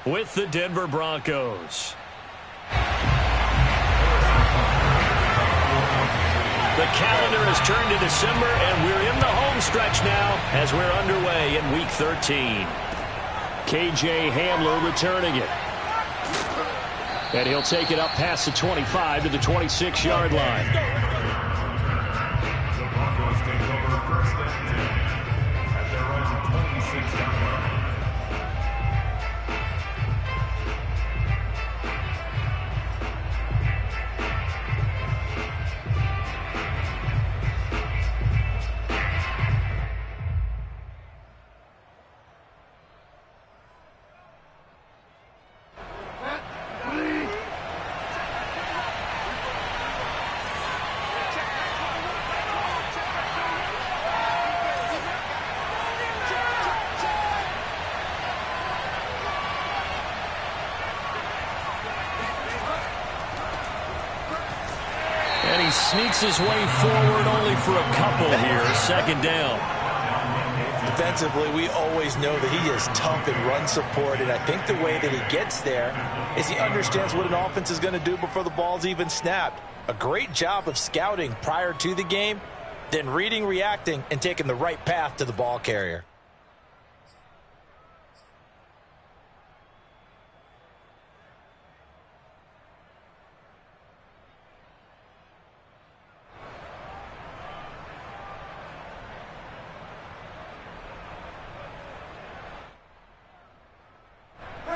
with the Denver Broncos. The calendar has turned to December, and we're in the home stretch now as we're underway in Week 13. K.J. Hamler returning it. And he'll take it up past the 25 to the 26-yard line. Sneaks his way forward only for a couple here. Second down. Defensively, we always know that he is tough in run support, and I think the way that he gets there is he understands what an offense is going to do before the ball's even snapped. A great job of scouting prior to the game, then reading, reacting, and taking the right path to the ball carrier.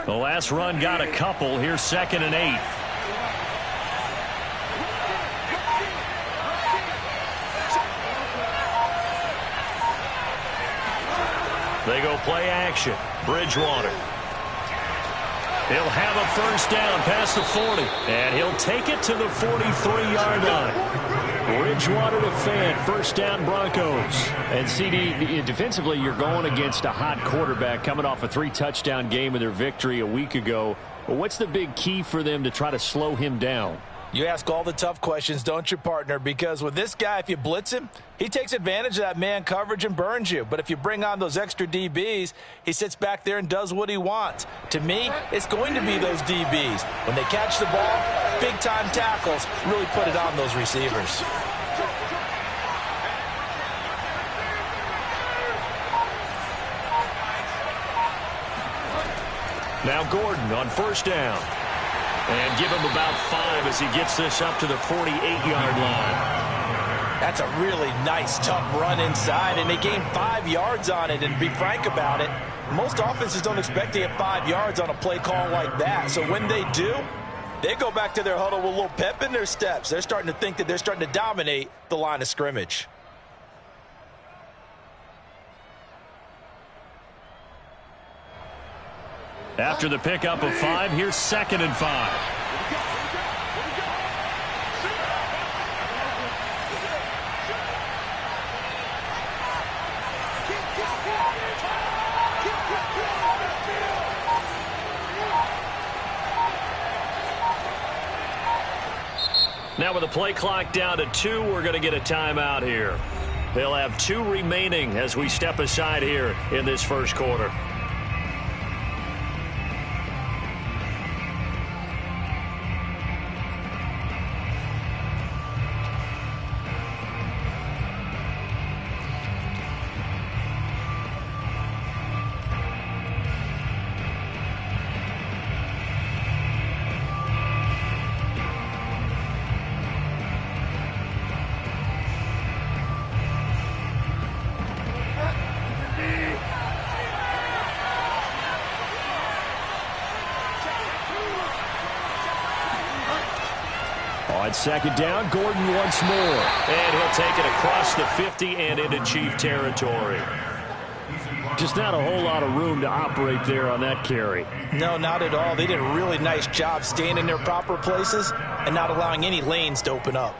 The last run got a couple. Here's 2nd and 8. They go play action. Bridgewater. He'll have a first down past the 40. And he'll take it to the 43-yard line. Bridgewater to Fan. First down, Broncos. And CD, defensively, you're going against a hot quarterback coming off a 3-touchdown game in their victory a week ago. But what's the big key for them to try to slow him down? You ask all the tough questions, don't you, partner? Because with this guy, if you blitz him, he takes advantage of that man coverage and burns you. But if you bring on those extra DBs, he sits back there and does what he wants. To me, it's going to be those DBs. When they catch the ball, big-time tackles really put it on those receivers. Now Gordon on first down. And give him about 5 as he gets this up to the 48-yard line. That's a really nice, tough run inside, and they gained 5 yards on it. And to be frank about it, most offenses don't expect to get 5 yards on a play call like that. So when they do, they go back to their huddle with a little pep in their steps. They're starting to think that they're starting to dominate the line of scrimmage. After the pickup of 5, here's 2nd and 5. Now with the play clock down to 2, we're going to get a timeout here. They'll have 2 remaining as we step aside here in this first quarter. On second down, Gordon once more. And he'll take it across the 50 and into Chief territory. Just not a whole lot of room to operate there on that carry. No, not at all. They did a really nice job staying in their proper places and not allowing any lanes to open up.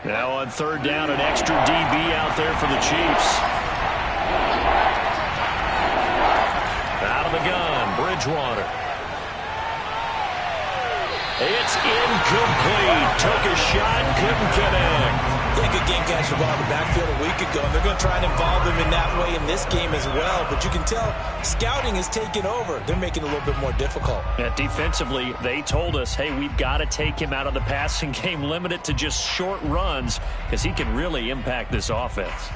Now on third down, an extra DB out there for the Chiefs. Bridgewater. It's incomplete. Took a shot, couldn't connect. Yeah, good game catching the ball in the backfield a week ago, and they're going to try and involve him in that way in this game as well. But you can tell scouting is taking over. They're making it a little bit more difficult. Yeah, defensively, they told us, hey, we've got to take him out of the passing game, limit it to just short runs, because he can really impact this offense.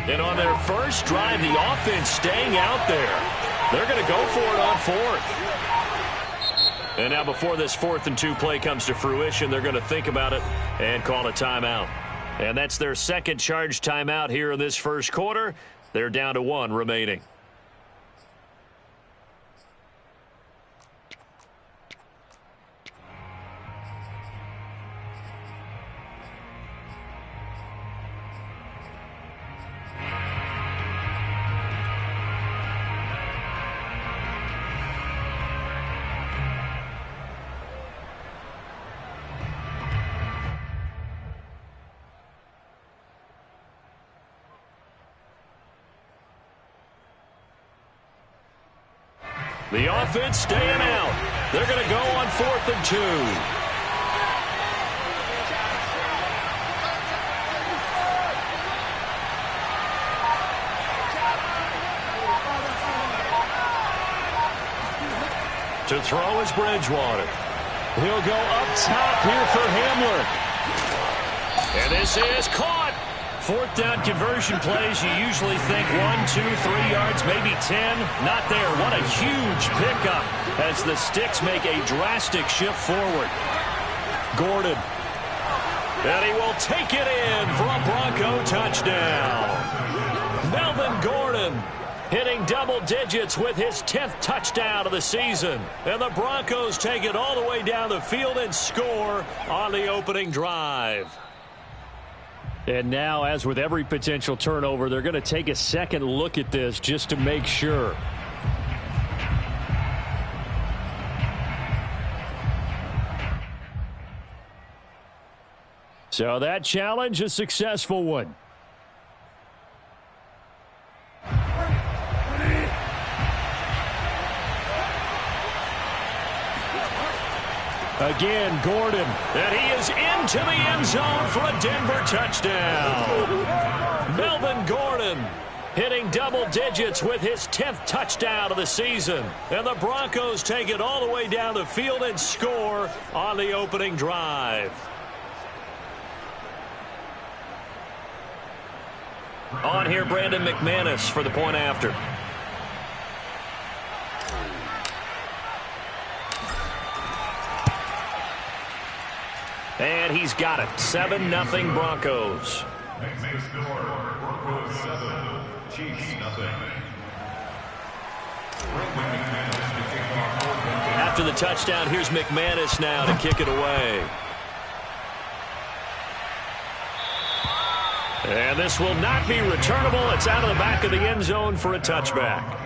And on their first drive, the offense staying out there. They're going to go for it on fourth. And now before this 4th and 2 play comes to fruition, they're going to think about it and call a timeout. And that's their second charge timeout here in this first quarter. They're down to 1 remaining. The offense staying out. They're going to go on 4th and 2. To throw is Bridgewater. He'll go up top here for Hamler. And this is caught. 4th down conversion plays, you usually think 1, 2, 3 yards, maybe 10. Not there. What a huge pickup as the Sticks make a drastic shift forward. Gordon. And he will take it in for a Bronco touchdown. Melvin Gordon hitting double digits with his 10th touchdown of the season. And the Broncos take it all the way down the field and score on the opening drive. And now, as with every potential turnover, they're going to take a second look at this just to make sure. So that challenge, a successful one. Again, Gordon. And he is into the end zone for a Denver touchdown. Melvin Gordon hitting double digits with his 10th touchdown of the season. And the Broncos take it all the way down the field and score on the opening drive. On here, Brandon McManus for the point after. And he's got it. 7-0 Broncos. Broncos 7, Chiefs nothing. After the touchdown, here's McManus now to kick it away. And this will not be returnable. It's out of the back of the end zone for a touchback.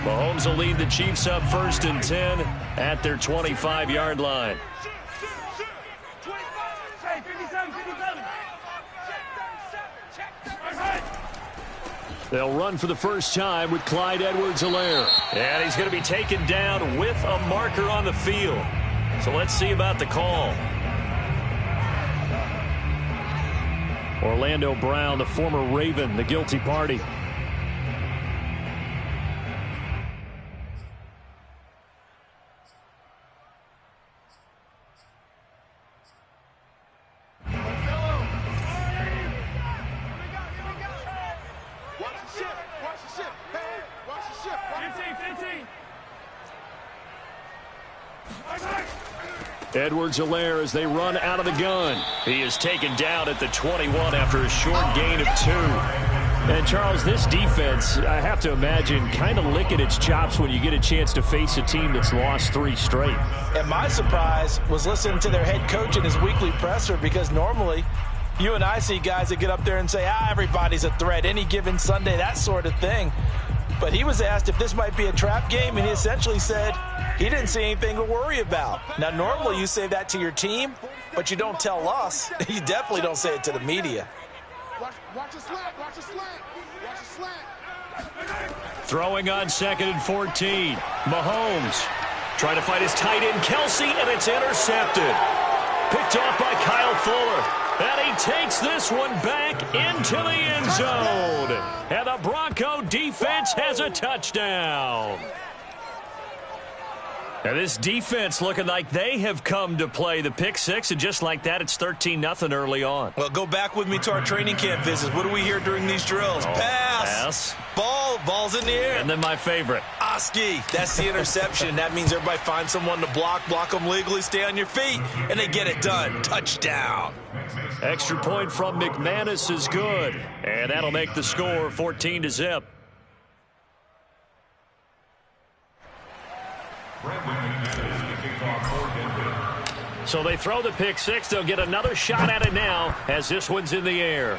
Mahomes will lead the Chiefs up 1st and 10 at their 25-yard line. They'll run for the first time with Clyde Edwards-Helaire. And he's going to be taken down with a marker on the field. So let's see about the call. Orlando Brown, the former Raven, the guilty party. Edwards-Helaire as they run out of the gun. He is taken down at the 21 after a short gain of 2. And, Charles, this defense, I have to imagine, kind of licking its chops when you get a chance to face a team that's lost 3 straight. And my surprise was listening to their head coach in his weekly presser, because normally you and I see guys that get up there and say, everybody's a threat any given Sunday, that sort of thing. But he was asked if this might be a trap game, and he essentially said he didn't see anything to worry about. Now, normally you say that to your team, but you don't tell us. You definitely don't say it to the media. Watch a slant, watch a slant, watch a slant. Throwing on 2nd and 14. Mahomes Trying to find his tight end, Kelsey, and it's intercepted. Picked off by Kyle Fuller. And he takes this one back into the end zone. And the Bronco defense has a touchdown. And this defense looking like they have come to play. The pick 6, and just like that, it's 13-0 early on. Well, go back with me to our training camp visits. What do we hear during these drills? Pass. Ball's in the air. And then my favorite. Oski. That's the interception. That means everybody finds someone to block them legally, stay on your feet, and they get it done. Touchdown. Extra point from McManus is good. And that'll make the score 14-0. So they throw the pick 6. They'll get another shot at it now as this one's in the air.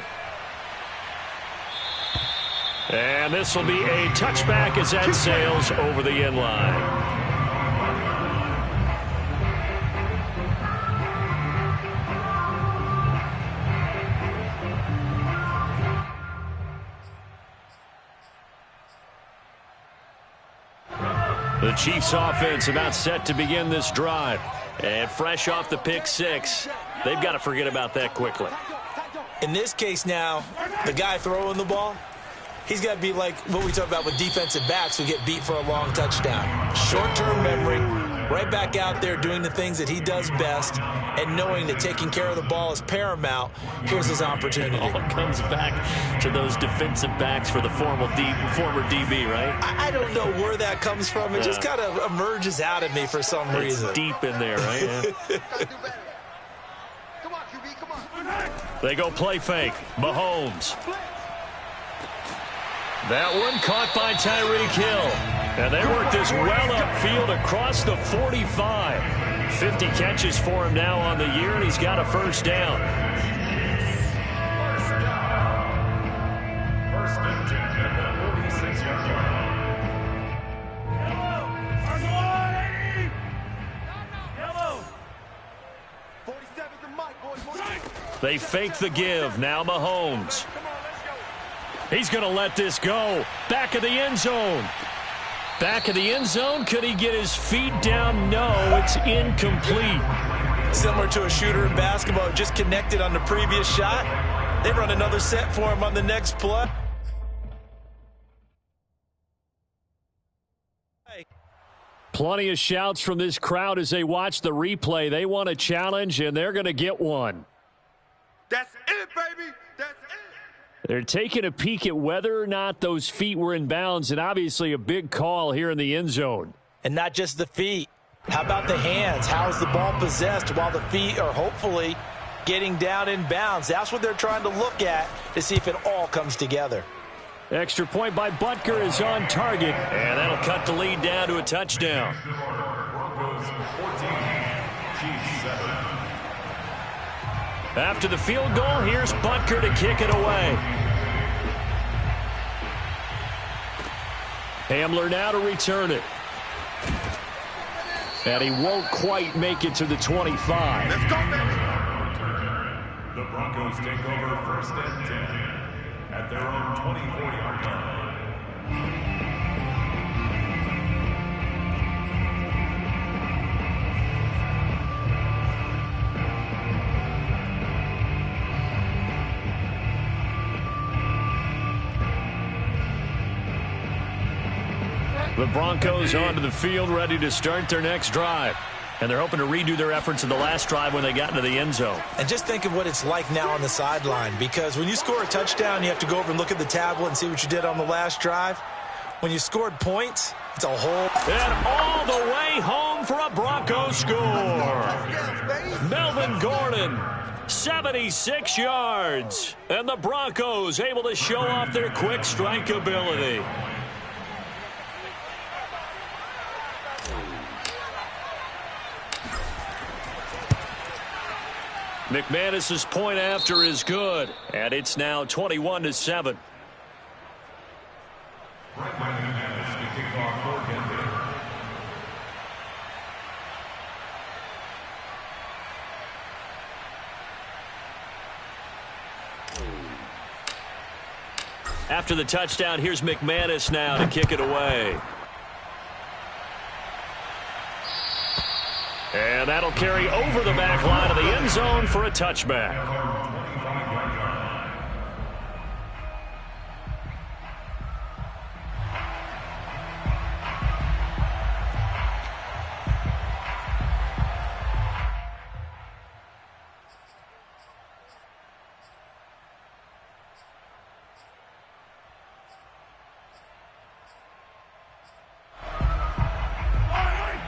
And this will be a touchback as that sails over the end line. The Chiefs offense about set to begin this drive. And fresh off the pick 6, they've got to forget about that quickly. In this case now, the guy throwing the ball, he's got to be like what we talk about with defensive backs who get beat for a long touchdown. Short-term memory, right back out there doing the things that he does best, and knowing that taking care of the ball is paramount. Here's his opportunity. All comes back to those defensive backs for the former DB, right? I don't know where that comes from. It just kind of emerges out of me for some reason. It's deep in there, right? Yeah. Come on, QB, come on. They go play fake. Mahomes. That one caught by Tyreek Hill. And they work this well upfield across the 45. 50 catches for him now on the year, and he's got a first down. First and 10 at the 46-yard line. They fake the give. Now Mahomes. He's going to let this go. Back of the end zone. Back of the end zone. Could he get his feet down? No, it's incomplete. Similar to a shooter in basketball, just connected on the previous shot. They run another set for him on the next play. Plenty of shouts from this crowd as they watch the replay. They want a challenge, and they're going to get one. That's it, baby. That's it. They're taking a peek at whether or not those feet were in bounds, and obviously a big call here in the end zone. And not just the feet. How about the hands? How is the ball possessed while the feet are hopefully getting down in bounds? That's what they're trying to look at to see if it all comes together. Extra point by Butker is on target. And that'll cut the lead down to a touchdown. Broncos 14, Chiefs 7. After the field goal, here's Butker to kick it away. Hamler now to return it. And he won't quite make it to the 25. Let's go, baby. The Broncos take over first and 10 at their own 24-yard line. The Broncos onto the field, ready to start their next drive. And they're hoping to redo their efforts in the last drive when they got into the end zone. And just think of what it's like now on the sideline, because when you score a touchdown, you have to go over and look at the tablet and see what you did on the last drive. When you scored points, it's a whole... And all the way home for a Broncos score. Melvin Gordon, 76 yards. And the Broncos able to show off their quick strike ability. McManus's point after is good, and it's now 21-7. After the touchdown, here's McManus now to kick it away. And that'll carry over the back line of the end zone for a touchback.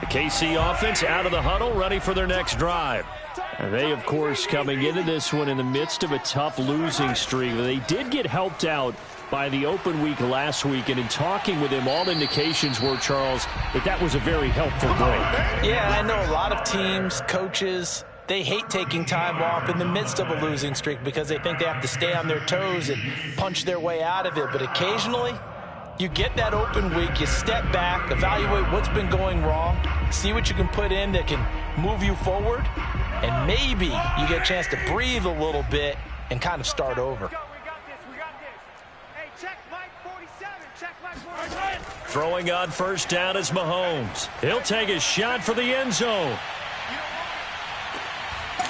KC offense out of the huddle, ready for their next drive. And they, of course, coming into this one in the midst of a tough losing streak. They did get helped out by the open week last week, and in talking with him, all indications were, Charles, that was a very helpful break. Yeah, I know a lot of teams, coaches, they hate taking time off in the midst of a losing streak because they think they have to stay on their toes and punch their way out of it. But occasionally, you get that open week, you step back, evaluate what's been going wrong, see what you can put in that can move you forward, and maybe you get a chance to breathe a little bit and kind of start over. We got this. Hey, check Mike 47. Check Mike 47. Throwing on first down is Mahomes. He'll take a shot for the end zone.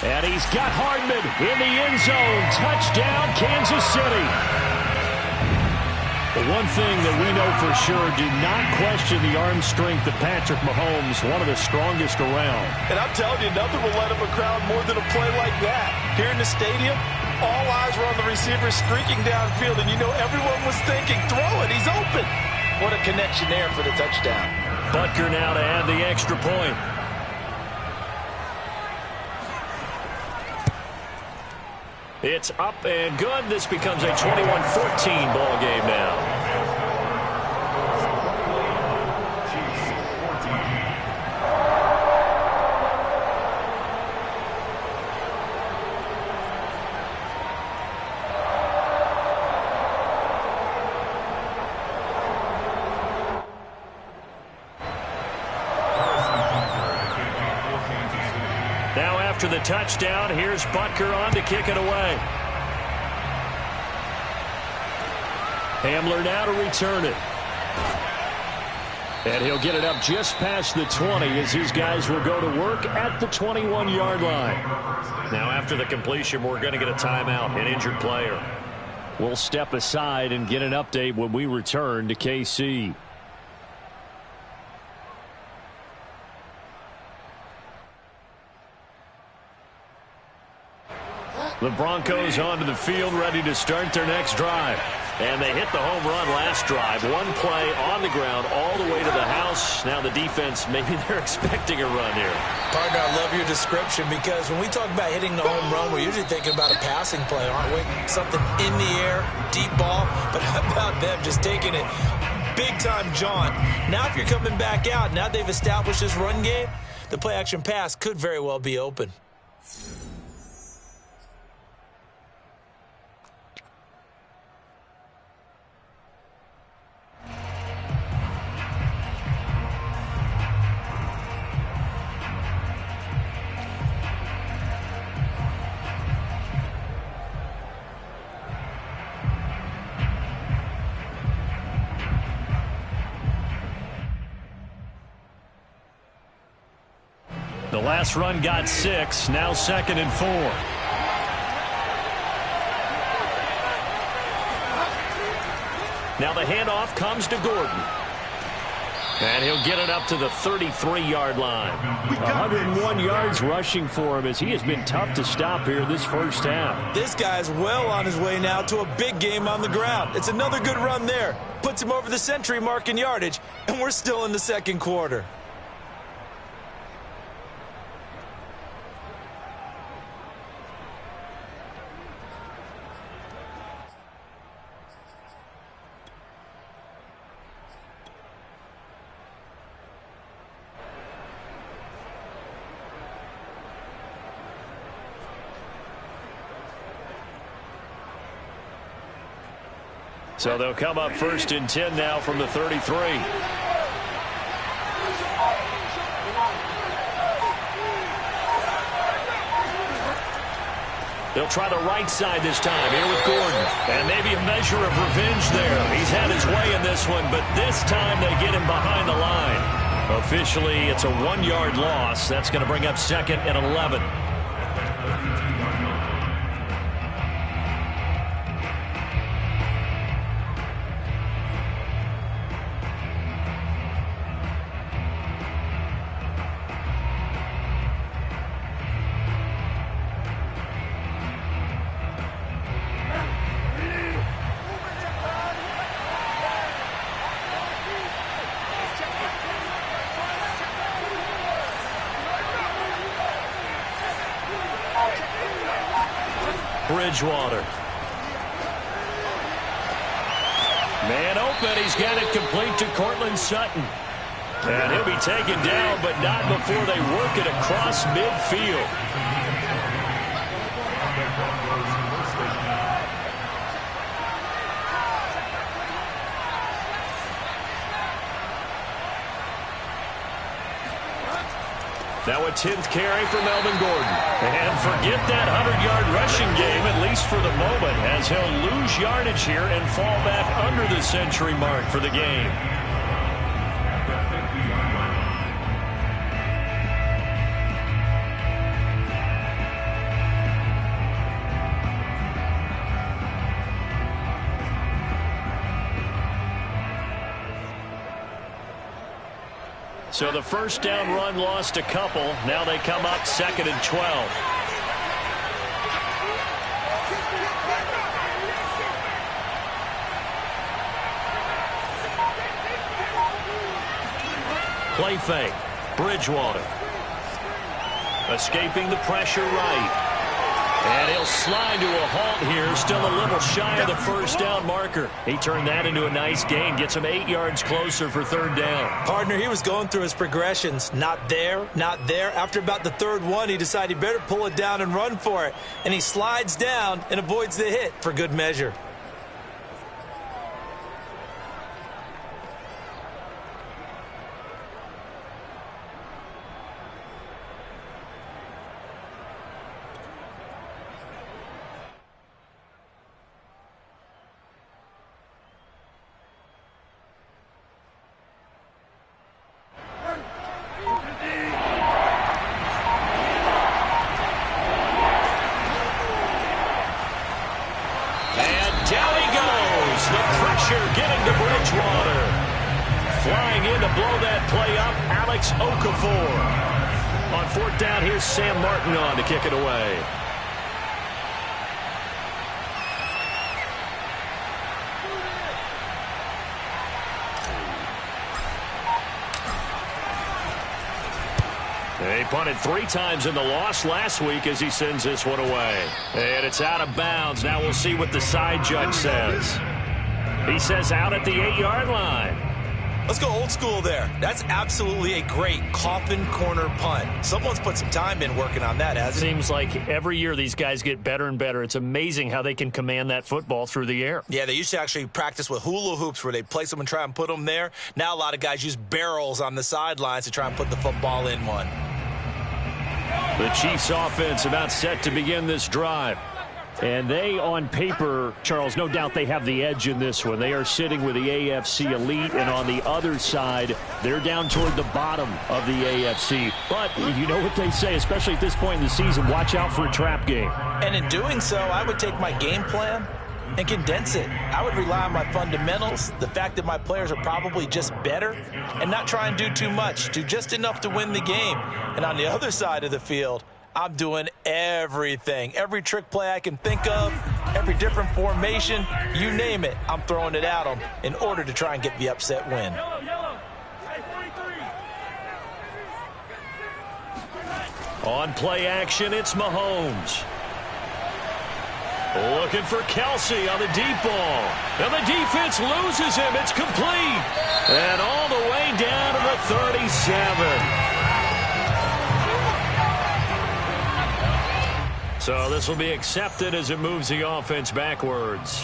And he's got Hardman in the end zone. Touchdown, Kansas City. The one thing that we know for sure, do not question the arm strength of Patrick Mahomes, one of the strongest around. And I'm telling you, nothing will let up a crowd more than a play like that. Here in the stadium, all eyes were on the receiver streaking downfield, and you know everyone was thinking, throw it, he's open. What a connection there for the touchdown. Butker now to add the extra point. It's up and good. This becomes a 21-14 ball game now. Now after the touchdown, here's Butker on to kick it away. Hamler now to return it. And he'll get it up just past the 20 as his guys will go to work at the 21-yard line. Now after the completion, we're going to get a timeout, an injured player. We'll step aside and get an update when we return to KC. The Broncos onto the field, ready to start their next drive. And they hit the home run last drive. One play on the ground all the way to the house. Now the defense, maybe they're expecting a run here. Partner, I love your description because when we talk about hitting the home run, we're usually thinking about a passing play, aren't we? Something in the air, deep ball. But how about them just taking it big-time jaunt? Now if you're coming back out, now they've established this run game, the play-action pass could very well be open. The last run got 6, now 2nd and 4. Now the handoff comes to Gordon. And he'll get it up to the 33-yard line. 101 yards rushing for him as he has been tough to stop here this first half. This guy's well on his way now to a big game on the ground. It's another good run there. Puts him over the century mark in yardage, and we're still in the second quarter. So they'll come up 1st and 10 now from the 33. They'll try the right side this time here with Gordon. And maybe a measure of revenge there. He's had his way in this one, but this time they get him behind the line. Officially, it's a 1-yard loss. That's going to bring up 2nd and 11. Bridgewater. Man open. He's got it complete to Cortland Sutton. And he'll be taken down, but not before they work it across midfield. Now a 10th carry for Melvin Gordon. And forget that 100-yard rushing game, at least for the moment, as he'll lose yardage here and fall back under the century mark for the game. So the first down run lost a couple. Now they come up 2nd and 12. Play fake. Bridgewater. Escaping the pressure right. And he'll slide to a halt here. Still a little shy of the first down marker. He turned that into a nice gain. Gets him 8 yards closer for 3rd down. Partner, he was going through his progressions. Not there, not there. After about the 3rd one, he decided he better pull it down and run for it. And he slides down and avoids the hit for good measure. On 4th down, here's Sam Martin on to kick it away. He punted 3 times in the loss last week as he sends this one away. And it's out of bounds. Now we'll see what the side judge says. He says out at the 8-yard line. Let's go old school there. That's absolutely a great coffin corner punt. Someone's put some time in working on that, hasn't it? Seems like every year these guys get better and better. It's amazing how they can command that football through the air. Yeah, they used to actually practice with hula hoops where they place them and try and put them there. Now a lot of guys use barrels on the sidelines to try and put the football in one. The Chiefs offense about set to begin this drive. And they, on paper, Charles, no doubt they have the edge in this one. They are sitting with the AFC elite, and on the other side, they're down toward the bottom of the AFC. But you know what they say, especially at this point in the season, watch out for a trap game. And in doing so, I would take my game plan and condense it. I would rely on my fundamentals, the fact that my players are probably just better, and not try and do too much, do just enough to win the game. And on the other side of the field, I'm doing everything. Every trick play I can think of, every different formation, you name it, I'm throwing it at them in order to try and get the upset win. On play action, it's Mahomes. Looking for Kelsey on the deep ball. And the defense loses him. It's complete. And all the way down to the 37. So this will be accepted as it moves the offense backwards.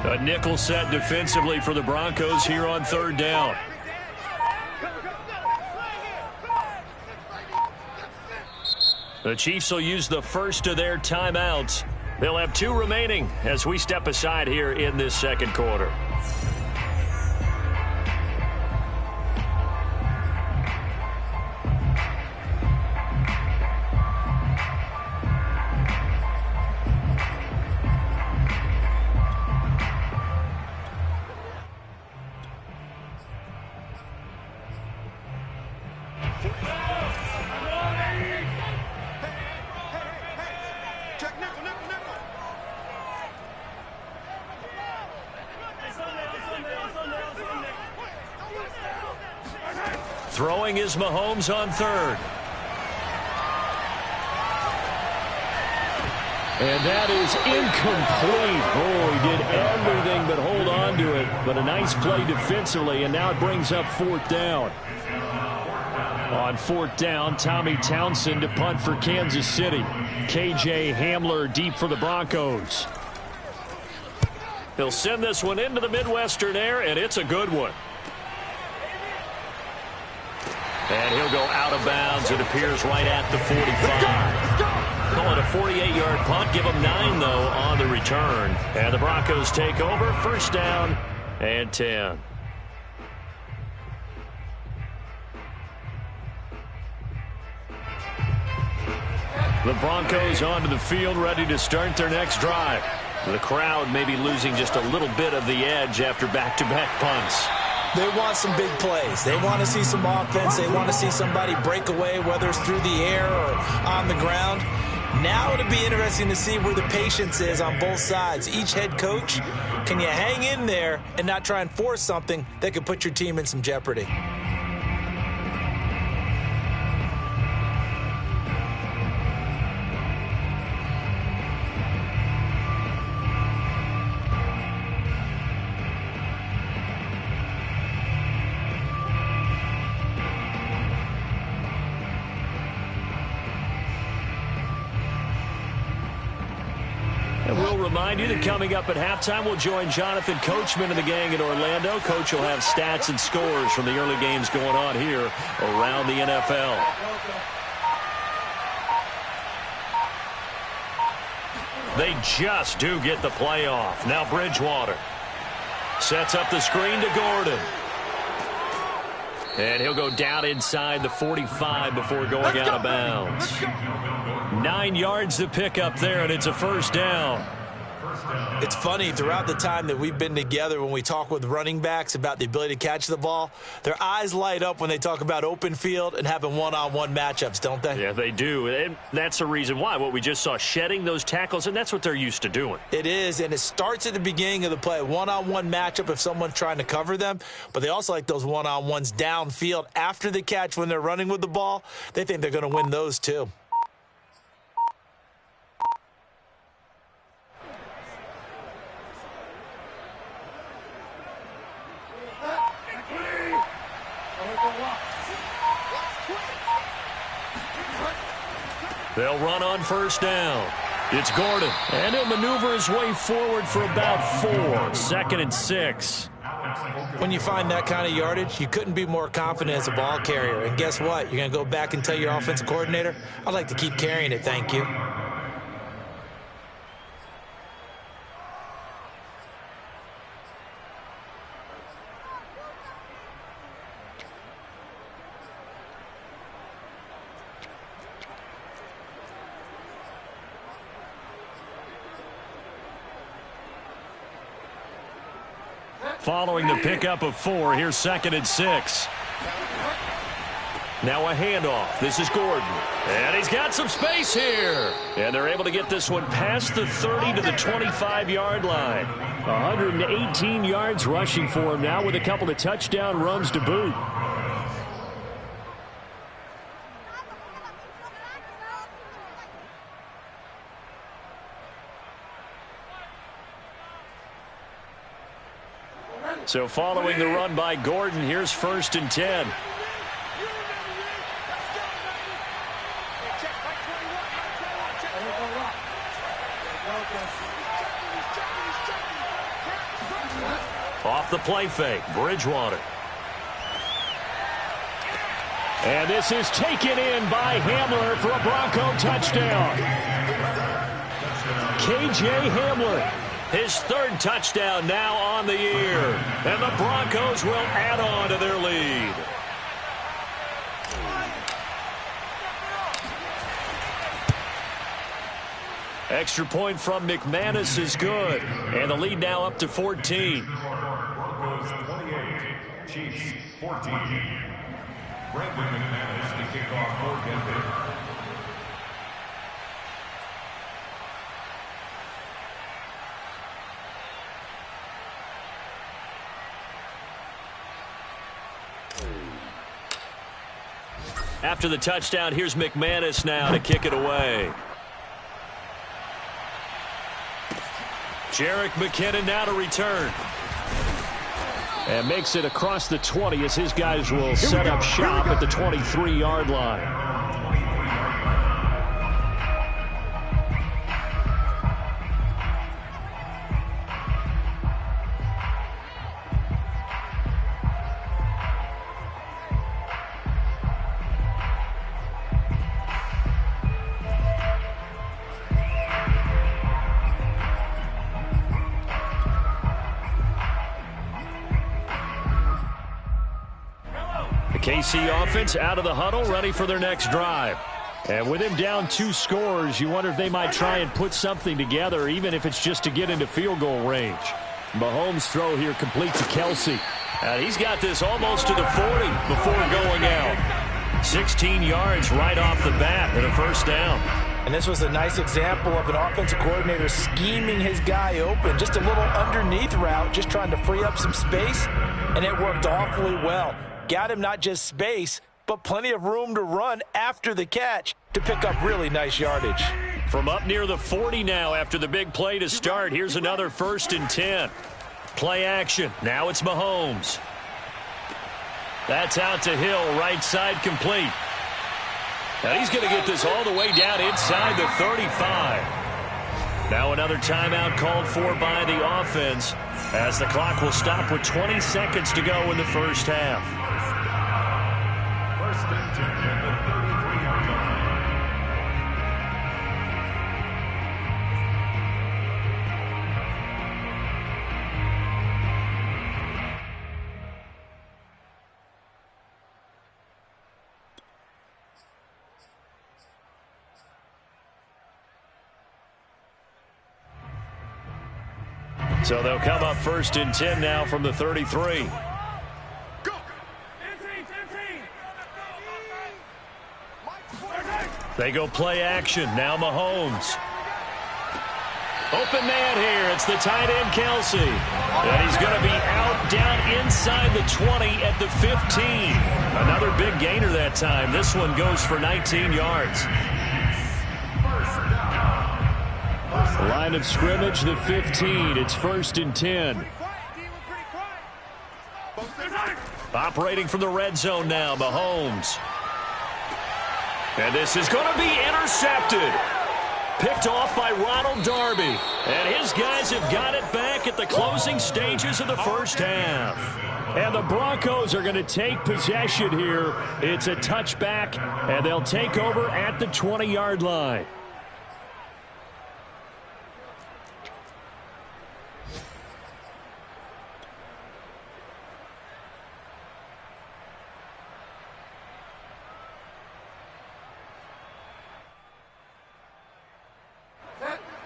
A nickel set defensively for the Broncos here on third down. The Chiefs will use the first of their timeouts. They'll have 2 remaining as we step aside here in this second quarter. Throwing is Mahomes on third. And that is incomplete. Oh, he did everything but hold on to it. But a nice play defensively, and now it brings up fourth down. On fourth down, Tommy Townsend to punt for Kansas City. KJ Hamler deep for the Broncos. He'll send this one into the Midwestern air, and it's a good one. And he'll go out of bounds. It appears right at the 45. Call it a 48-yard punt. Give them 9, though, on the return. And the Broncos take over. First down and 10. The Broncos onto the field, ready to start their next drive. The crowd may be losing just a little bit of the edge after back-to-back punts. They want some big plays. They want to see some offense. They want to see somebody break away, whether it's through the air or on the ground. Now it'll be interesting to see where the patience is on both sides. Each head coach, can you hang in there and not try and force something that could put your team in some jeopardy? And we'll remind you that coming up at halftime, we'll join Jonathan Coachman and the gang in Orlando. Coach will have stats and scores from the early games going on here around the NFL. They just do get the playoff. Now Bridgewater sets up the screen to Gordon. And he'll go down inside the 45 before going out of bounds. 9 yards to pick up there, and it's a first down. It's funny, throughout the time that we've been together, when we talk with running backs about the ability to catch the ball, their eyes light up when they talk about open field and having one-on-one matchups, don't they? Yeah, they do. And that's the reason why. What we just saw, shedding those tackles, and that's what they're used to doing. It is, and it starts at the beginning of the play. One-on-one matchup if someone's trying to cover them, but they also like those one-on-ones downfield after the catch when they're running with the ball. They think they're going to win those too. They'll run on first down. It's Gordon. And he'll maneuver his way forward for about 4. 2nd and 6. When you find that kind of yardage, you couldn't be more confident as a ball carrier. And guess what? You're going to go back and tell your offensive coordinator, I'd like to keep carrying it, thank you. Following the pickup of 4, here's 2nd and 6. Now a handoff. This is Gordon. And he's got some space here. And they're able to get this one past the 30 to the 25-yard line. 118 yards rushing for him now with a couple of touchdown runs to boot. So following the run by Gordon, here's 1st and 10. Off the play fake, Bridgewater. And this is taken in by Hamler for a Bronco touchdown. K.J. Hamler. His third touchdown now on the year. And the Broncos will add on to their lead. Extra point from McManus is good. And the lead now up to 14. Broncos 28, Chiefs 14. Brandon McManus to kick off for Denver. After the touchdown, here's McManus now to kick it away. Jerick McKinnon now to return. And makes it across the 20 as his guys will set up shop at the 23-yard line. KC offense out of the huddle, ready for their next drive. And with him down 2 scores, you wonder if they might try and put something together, even if it's just to get into field goal range. Mahomes' throw here complete to Kelsey. And he's got this almost to the 40 before going out. 16 yards right off the bat and a first down. And this was a nice example of an offensive coordinator scheming his guy open. Just a little underneath route, just trying to free up some space, and it worked awfully well. Got him not just space, but plenty of room to run after the catch to pick up really nice yardage. From up near the 40 now after the big play to start, here's another 1st and 10. Play action. Now it's Mahomes. That's out to Hill, right side complete. Now he's going to get this all the way down inside the 35. Now another timeout called for by the offense as the clock will stop with 20 seconds to go in the first half. First and 10 at the 33-yard line. So they'll come up 1st and 10 now from the 33. They go play action. Now Mahomes. Open man here. It's the tight end, Kelsey. And he's going to be out down inside the 20 at the 15. Another big gainer that time. This one goes for 19 yards. Line of scrimmage, the 15. It's 1st and 10. Operating from the red zone now, Mahomes. And this is going to be intercepted. Picked off by Ronald Darby. And his guys have got it back at the closing stages of the first half. And the Broncos are going to take possession here. It's a touchback, and they'll take over at the 20-yard line.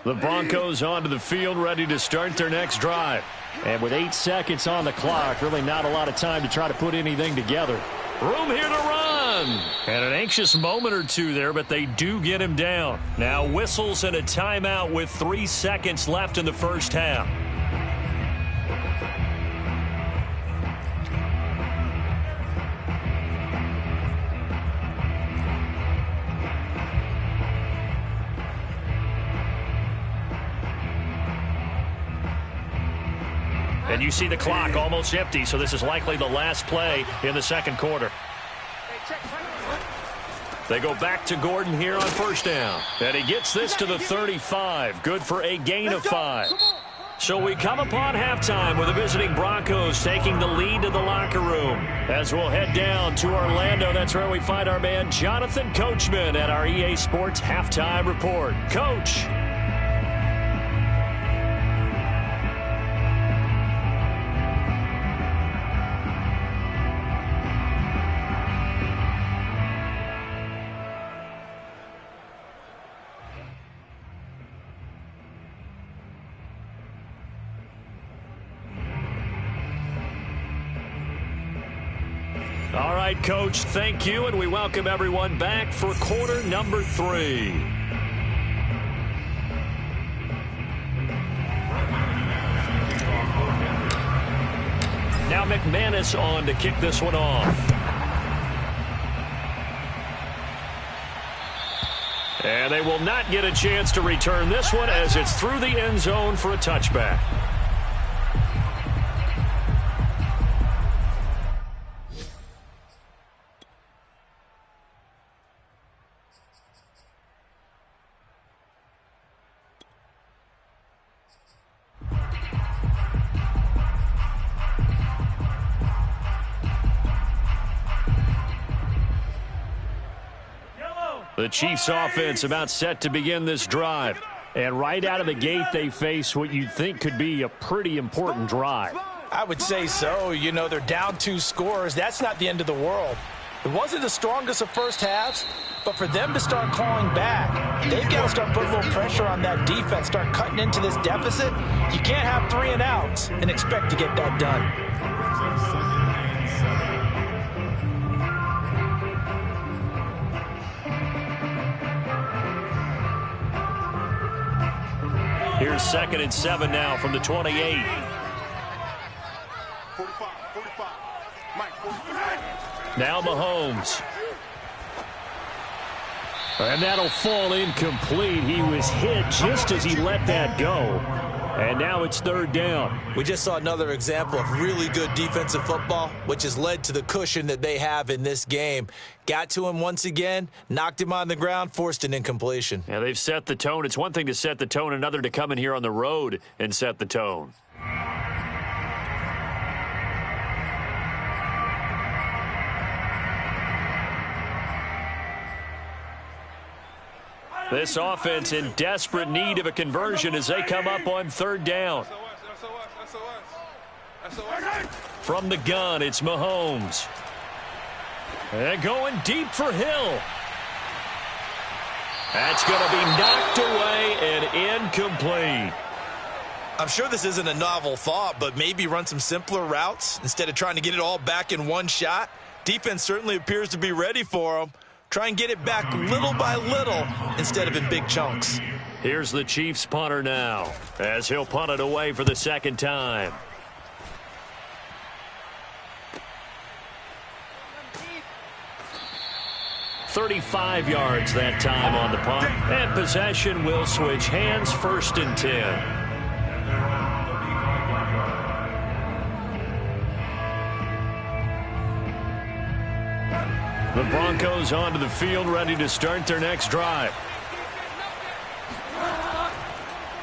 The Broncos onto the field, ready to start their next drive. And with 8 seconds on the clock, really not a lot of time to try to put anything together. Room here to run. And an anxious moment or two there, but they do get him down. Now whistles and a timeout with 3 seconds left in the first half. And you see the clock almost empty, so this is likely the last play in the second quarter. They go back to Gordon here on first down. And he gets this to the 35. Good for a gain of 5. So we come upon halftime with the visiting Broncos taking the lead to the locker room. As we'll head down to Orlando, that's where we find our man Jonathan Coachman at our EA Sports Halftime Report. Coach. All right, Coach, thank you, and we welcome everyone back for quarter number 3. Now McManus on to kick this one off. And they will not get a chance to return this one as it's through the end zone for a touchback. The Chiefs offense about set to begin this drive. And right out of the gate, they face what you'd think could be a pretty important drive. I would say so. You know, they're down 2 scores. That's not the end of the world. It wasn't the strongest of first halves, but for them to start clawing back, they've got to start putting a little pressure on that defense, start cutting into this deficit. You can't have 3 and outs and expect to get that done. Here's 2nd and 7 now from the 28. 45, 45. Mike, 45. Now Mahomes. And that'll fall incomplete. He was hit just as he let that go. And now it's 3rd down. We just saw another example of really good defensive football, which has led to the cushion that they have in this game. Got to him once again, knocked him on the ground, forced an incompletion. Yeah, they've set the tone. It's one thing to set the tone, another to come in here on the road and set the tone. This offense in desperate need of a conversion as they come up on 3rd down. From the gun, it's Mahomes. And going deep for Hill. That's going to be knocked away and incomplete. I'm sure this isn't a novel thought, but maybe run some simpler routes instead of trying to get it all back in one shot. Defense certainly appears to be ready for them. Try and get it back little by little instead of in big chunks. Here's the Chiefs punter now as he'll punt it away for the 2nd time. .35 yards that time on the punt. And possession will switch hands, 1st and 10. The Broncos onto the field, ready to start their next drive.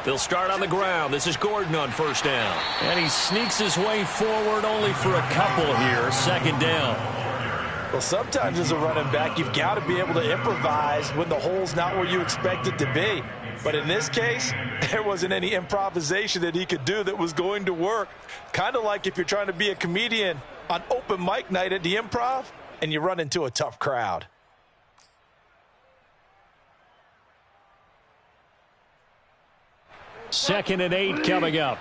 They'll start on the ground. This is Gordon on 1st down. And he sneaks his way forward only for a couple here. 2nd down. Well, sometimes as a running back, you've got to be able to improvise when the hole's not where you expect it to be. But in this case, there wasn't any improvisation that he could do that was going to work. Kind of like if you're trying to be a comedian on open mic night at the Improv, and you run into a tough crowd. Second and 8 coming up.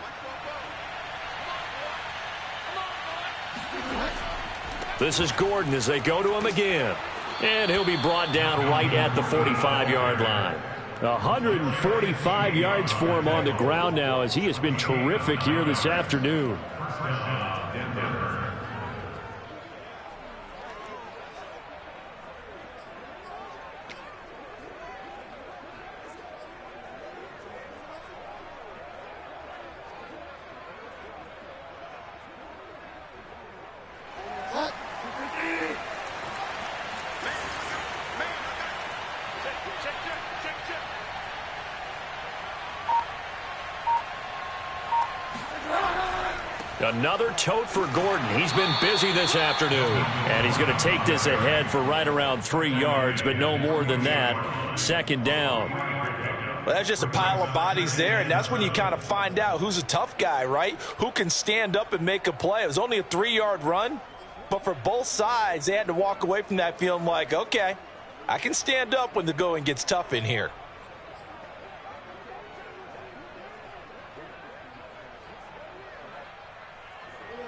This is Gordon as they go to him again. And he'll be brought down right at the 45-yard line. 145 yards for him on the ground now as he has been terrific here this afternoon. Another tote for Gordon. He's been busy this afternoon. And he's going to take this ahead for right around 3 yards, but no more than that. Second down. Well, that's just a pile of bodies there, and that's when you kind of find out who's a tough guy, right? Who can stand up and make a play. It was only a 3-yard run, but for both sides, they had to walk away from that feeling like, okay, I can stand up when the going gets tough in here.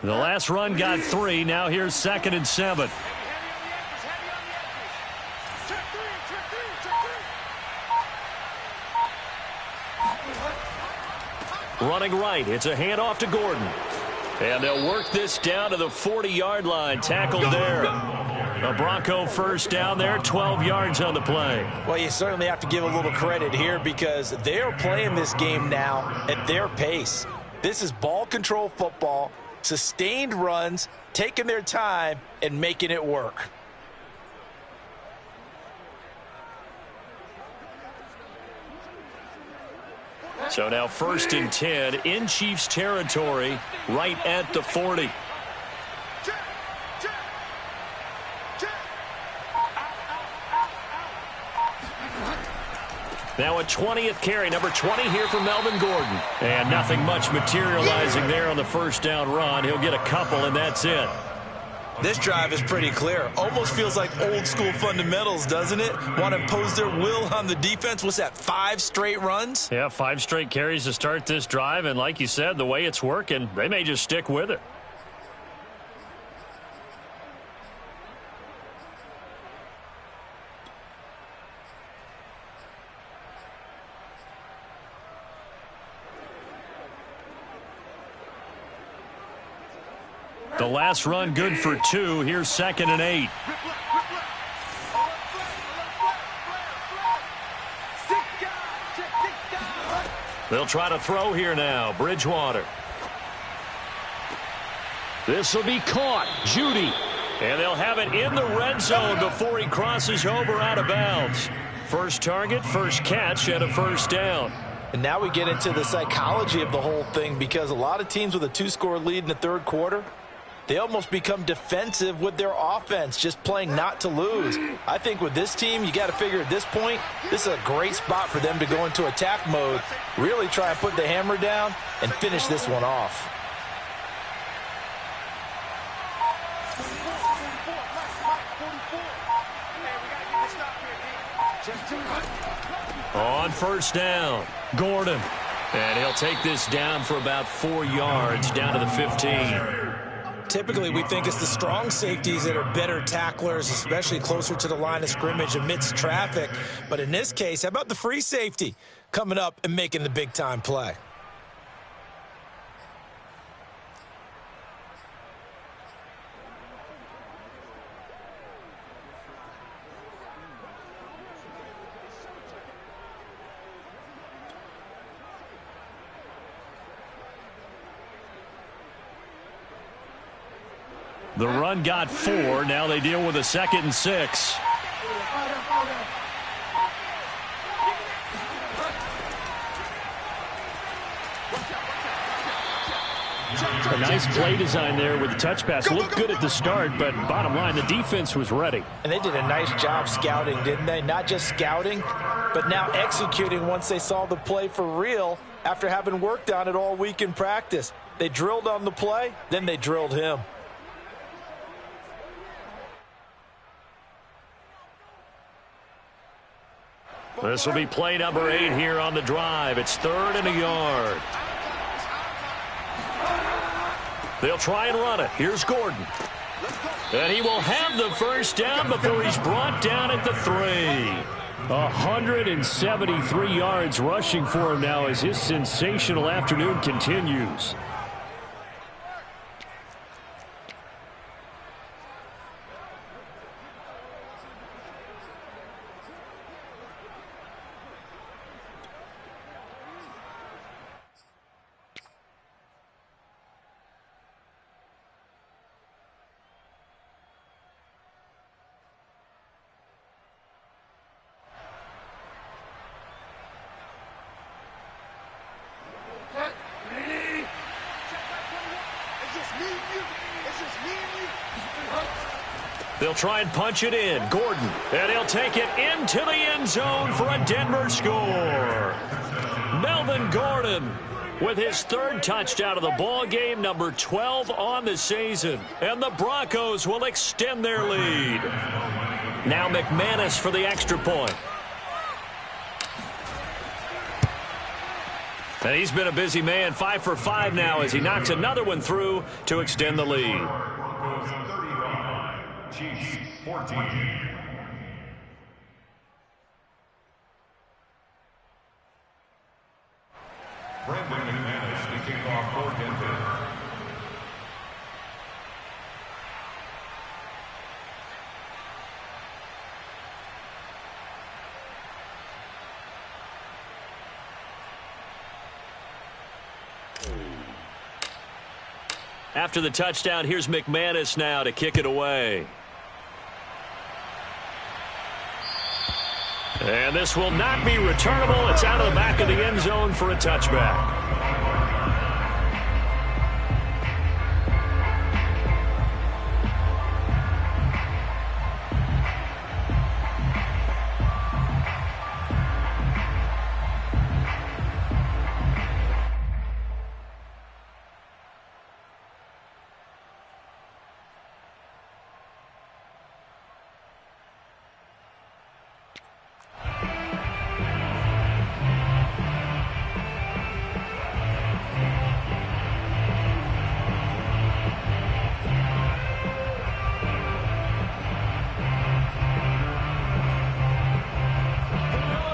The last run got 3. Now here's 2nd and 7. Running right. It's a handoff to Gordon. And they'll work this down to the 40-yard line. Tackled there. A Bronco first down there, 12 yards on the play. Well, you certainly have to give a little credit here because they're playing this game now at their pace. This is ball control football, sustained runs, taking their time, and making it work. So now 1st and 10 in Chiefs territory, right at the 40. Now a 20th carry, number 20 here for Melvin Gordon. And nothing much materializing there on the first down run. He'll get a couple, and that's it. This drive is pretty clear. Almost feels like old school fundamentals, doesn't it? Want to impose their will on the defense. What's that, 5 straight runs? Yeah, 5 straight carries to start this drive. And like you said, the way it's working, they may just stick with it. The last run good for 2. Here's 2nd and 8. They'll try to throw here now. Bridgewater. This will be caught. Judy. And they'll have it in the red zone before he crosses over out of bounds. First target, first catch, and a first down. And now we get into the psychology of the whole thing because a lot of teams with a 2-score lead in the third quarter, they almost become defensive with their offense, just playing not to lose. I think with this team, you got to figure at this point, this is a great spot for them to go into attack mode, really try and put the hammer down and finish this one off. On first down, Gordon. And he'll take this down for about 4 yards, down to the 15. Typically, we think it's the strong safeties that are better tacklers, especially closer to the line of scrimmage amidst traffic. But in this case, how about the free safety coming up and making the big-time play? The run got 4. Now they deal with a 2nd and 6. A nice play design there with the touch pass. Looked good at the start, but bottom line, the defense was ready. And they did a nice job scouting, didn't they? Not just scouting, but now executing once they saw the play for real after having worked on it all week in practice. They drilled on the play, then they drilled him. This will be play number 8 here on the drive. It's 3rd and a yard. They'll try and run it. Here's Gordon. And he will have the first down before he's brought down at the 3. 173 yards rushing for him now as his sensational afternoon continues. just me and you. It's just me and you. They'll try and punch it in. Gordon. And he'll take it into the end zone for a Denver score. Melvin Gordon with his third touchdown of the ball game, number 12 on the season. And the Broncos will extend their lead. Now McManus for the extra point. And he's been a busy man, 5 for 5 now as he knocks another one through to extend the lead. Broncos 35, Chiefs 14. Brandon McManus to kick off for Denver. After the touchdown, here's McManus now to kick it away. And this will not be returnable. It's out of the back of the end zone for a touchback.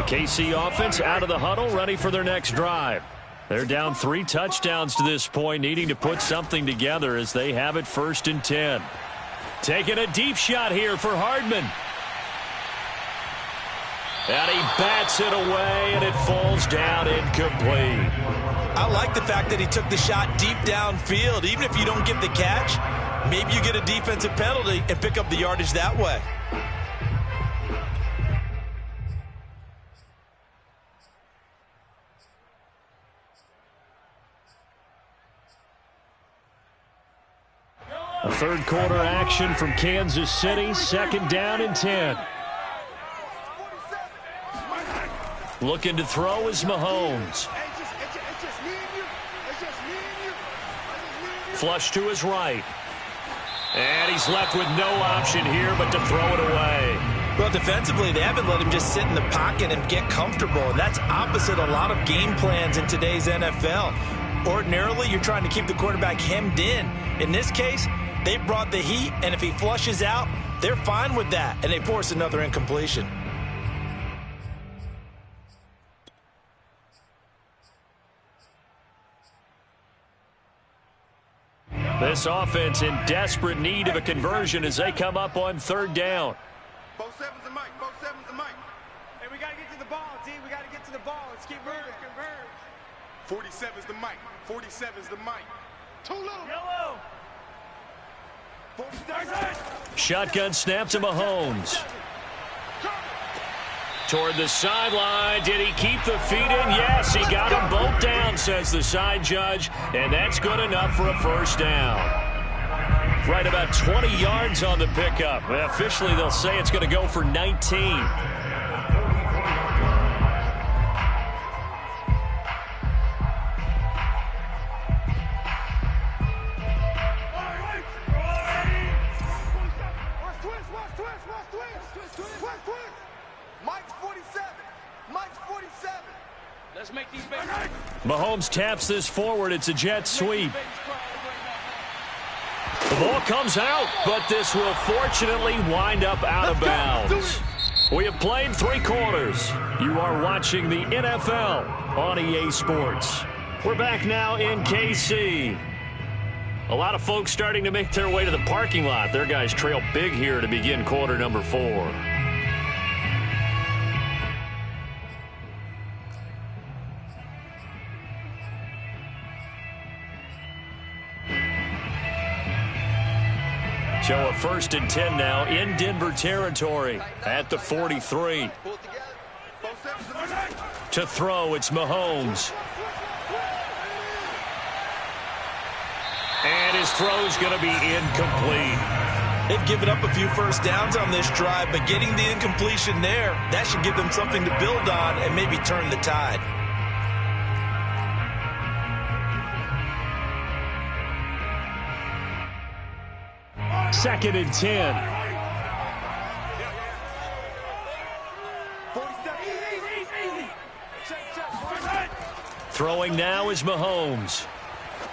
KC offense out of the huddle, ready for their next drive. They're down 3 touchdowns to this point, needing to put something together as they have it 1st and 10. Taking a deep shot here for Hardman. And he bats it away, and it falls down incomplete. I like the fact that he took the shot deep downfield. Even if you don't get the catch, maybe you get a defensive penalty and pick up the yardage that way. A third quarter action from Kansas City, 2nd down and 10. Looking to throw is Mahomes. Flush to his right. And he's left with no option here but to throw it away. Well, defensively, they haven't let him just sit in the pocket and get comfortable. And that's opposite a lot of game plans in today's NFL. Ordinarily, you're trying to keep the quarterback hemmed in. In this case, they brought the heat, and if he flushes out, they're fine with that, and they force another incompletion. This offense in desperate need of a conversion as they come up on 3rd down. Both sevens and Mike. Both sevens and Mike. Hey, we got to get to the ball, team. We got to get to the ball. Let's keep moving. Converge. 47's the Mike. 47's the Mike. Too little. Yellow. Shotgun snap to Mahomes. Toward the sideline. Did he keep the feet in? Yes, he got them both down, says the side judge. And that's good enough for a 1st down. Right about 20 yards on the pickup. Officially, they'll say it's going to go for 19. Mahomes taps this forward. It's a jet sweep. The ball comes out, but this will fortunately wind up out of bounds. We have played 3 quarters. You are watching the NFL on EA Sports. We're back now in KC. A lot of folks starting to make their way to the parking lot. Their guys trail big here to begin quarter number 4. So a 1st and 10 now in Denver territory at the 43. To throw, it's Mahomes. And his throw's going to be incomplete. They've given up a few first downs on this drive, but getting the incompletion there, that should give them something to build on and maybe turn the tide. Second and 10. Throwing now is Mahomes.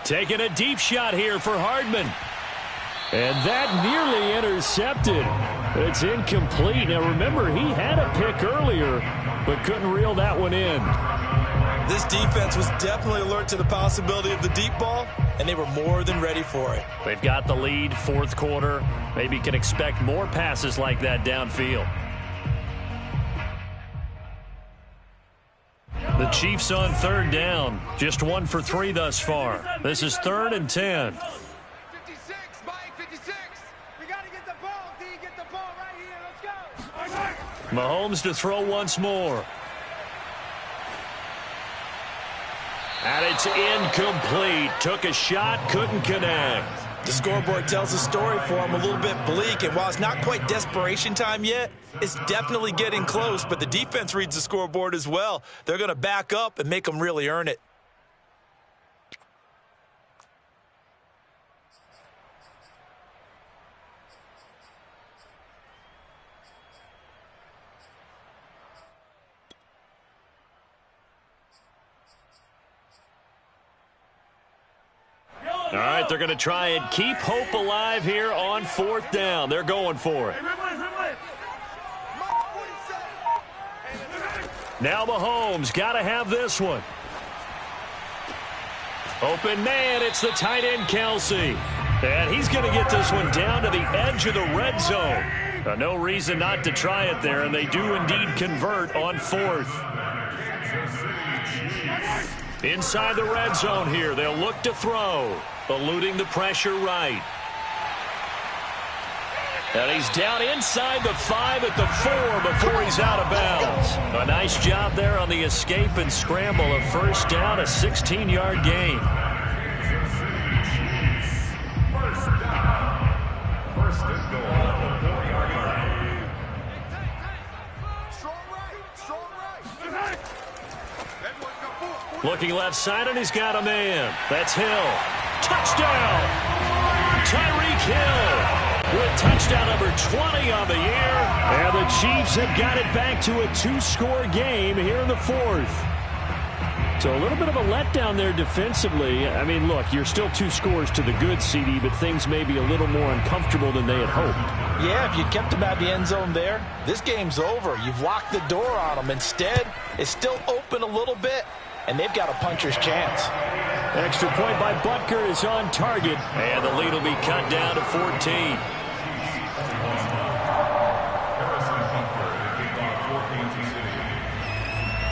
Taking a deep shot here for Hardman. And that nearly intercepted. It's incomplete. Now remember, he had a pick earlier, but couldn't reel that one in. This defense was definitely alert to the possibility of the deep ball, and they were more than ready for it. They've got the lead, fourth quarter. Maybe can expect more passes like that downfield. The Chiefs on third down. Just 1 for 3 thus far. This is 3rd and 10. 56, Mike, 56. We got to get the ball, D. Get the ball right here. Let's go. Mahomes to throw once more. And it's incomplete. Took a shot, couldn't connect. The scoreboard tells a story for him, a little bit bleak, and while it's not quite desperation time yet, it's definitely getting close, but the defense reads the scoreboard as well. They're going to back up and make them really earn it. All right, they're going to try and keep hope alive here on 4th down. They're going for it. Now Mahomes got to have this one. Open man, it's the tight end Kelsey. And he's going to get this one down to the edge of the red zone. No reason not to try it there, and they do indeed convert on 4th. Inside the red zone here, they'll look to throw. Eluding the pressure right. And he's down inside the 5 at the 4 before he's out of bounds. A nice job there on the escape and scramble. A first down, a 16-yard gain. First and goal, 4-yard line. Strong right. Looking left side, and he's got a man. That's Hill. Touchdown! Tyreek Hill with touchdown number 20 on the year. And the Chiefs have got it back to a 2-score game here in the 4th. So a little bit of a letdown there defensively. I mean, look, you're still 2 scores to the good, CD, but things may be a little more uncomfortable than they had hoped. Yeah, if you kept them out of the end zone there, this game's over. You've locked the door on them. Instead, it's still open a little bit, and they've got a puncher's chance. Extra point by Butker is on target, and the lead will be cut down to 14.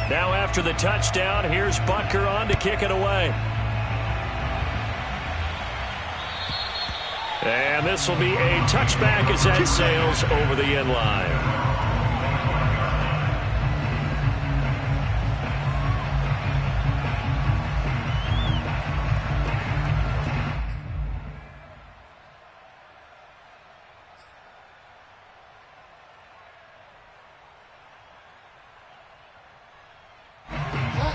Now after the touchdown, here's Butker on to kick it away. And this will be a touchback as that sails over the end line.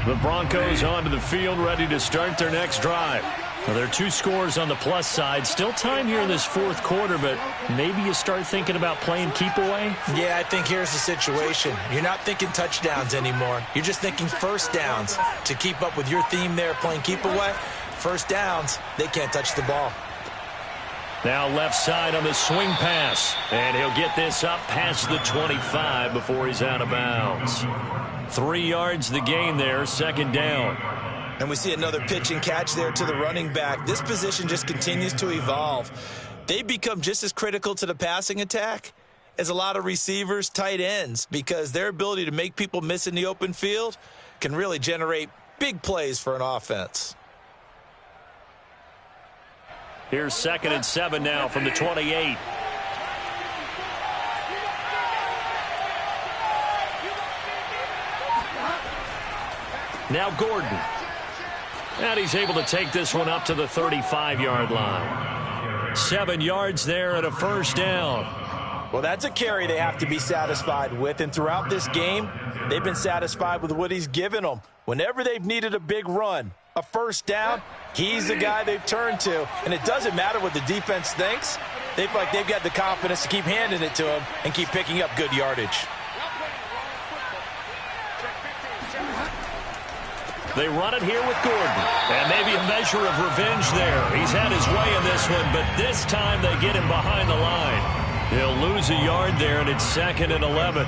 The Broncos onto the field, ready to start their next drive. Now, there are 2 scores on the plus side. Still time here in this 4th quarter, but maybe you start thinking about playing keep away? Yeah, I think here's the situation. You're not thinking touchdowns anymore. You're just thinking first downs. To keep up with your theme there, playing keep away, first downs, they can't touch the ball. Now left side on the swing pass. And he'll get this up past the 25 before he's out of bounds. 3 yards the gain there, 2nd down. And we see another pitch and catch there to the running back. This position just continues to evolve. They become just as critical to the passing attack as a lot of receivers, tight ends, because their ability to make people miss in the open field can really generate big plays for an offense. Here's 2nd and 7 now from the 28. Now Gordon. And he's able to take this one up to the 35-yard line. 7 yards there and a first down. Well, that's a carry they have to be satisfied with, and throughout this game, they've been satisfied with what he's given them. Whenever they've needed a big run, a first down, he's the guy they've turned to, and it doesn't matter what the defense thinks. They feel like they've got the confidence to keep handing it to him and keep picking up good yardage. They run it here with Gordon. And maybe a measure of revenge there. He's had his way in this one, but this time they get him behind the line. He'll lose a yard there, and it's 2nd and 11.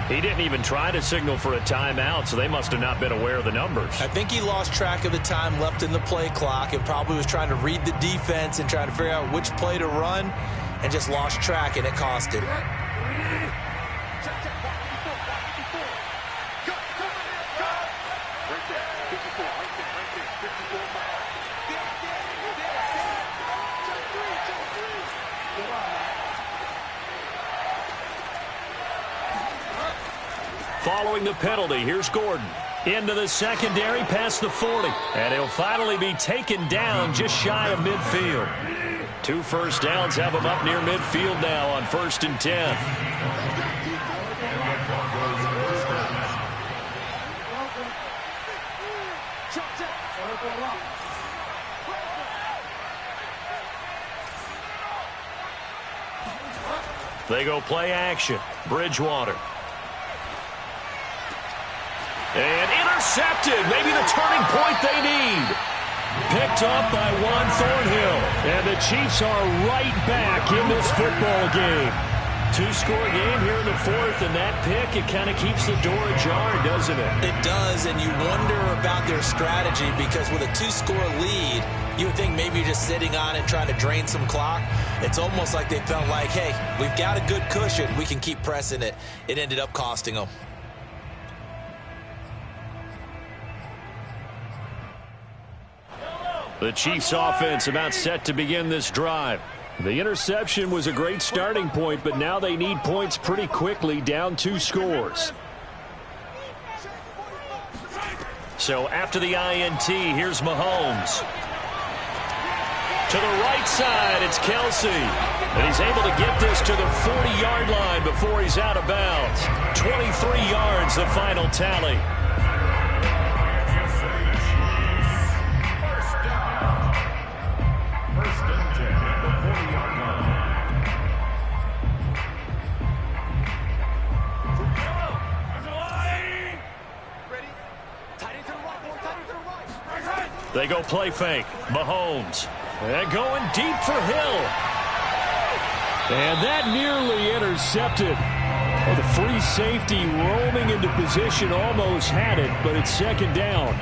He didn't even try to signal for a timeout, so they must have not been aware of the numbers. I think he lost track of the time left in the play clock and probably was trying to read the defense and trying to figure out which play to run and just lost track, and it cost him. Following the penalty, here's Gordon. Into the secondary, past the 40. And he'll finally be taken down just shy of midfield. 2 first downs have him up near midfield now on 1st and 10. They go play action. Bridgewater. And intercepted. Maybe the turning point they need. Picked up by Juan Thornhill. And the Chiefs are right back in this football game. 2-score game here in the 4th, and that pick, it kind of keeps the door ajar, doesn't it? It does, and you wonder about their strategy because with a 2-score lead, you would think maybe you're just sitting on it trying to drain some clock. It's almost like they felt like, hey, we've got a good cushion. We can keep pressing it. It ended up costing them. The Chiefs offense about set to begin this drive. The interception was a great starting point, but now they need points pretty quickly, down 2 scores. So after the INT, here's Mahomes. To the right side, it's Kelsey. And he's able to get this to the 40-yard line before he's out of bounds. 23 yards, the final tally. They go play fake. Mahomes. And going deep for Hill. And that nearly intercepted. Well, the free safety roaming into position almost had it, but it's 2nd down.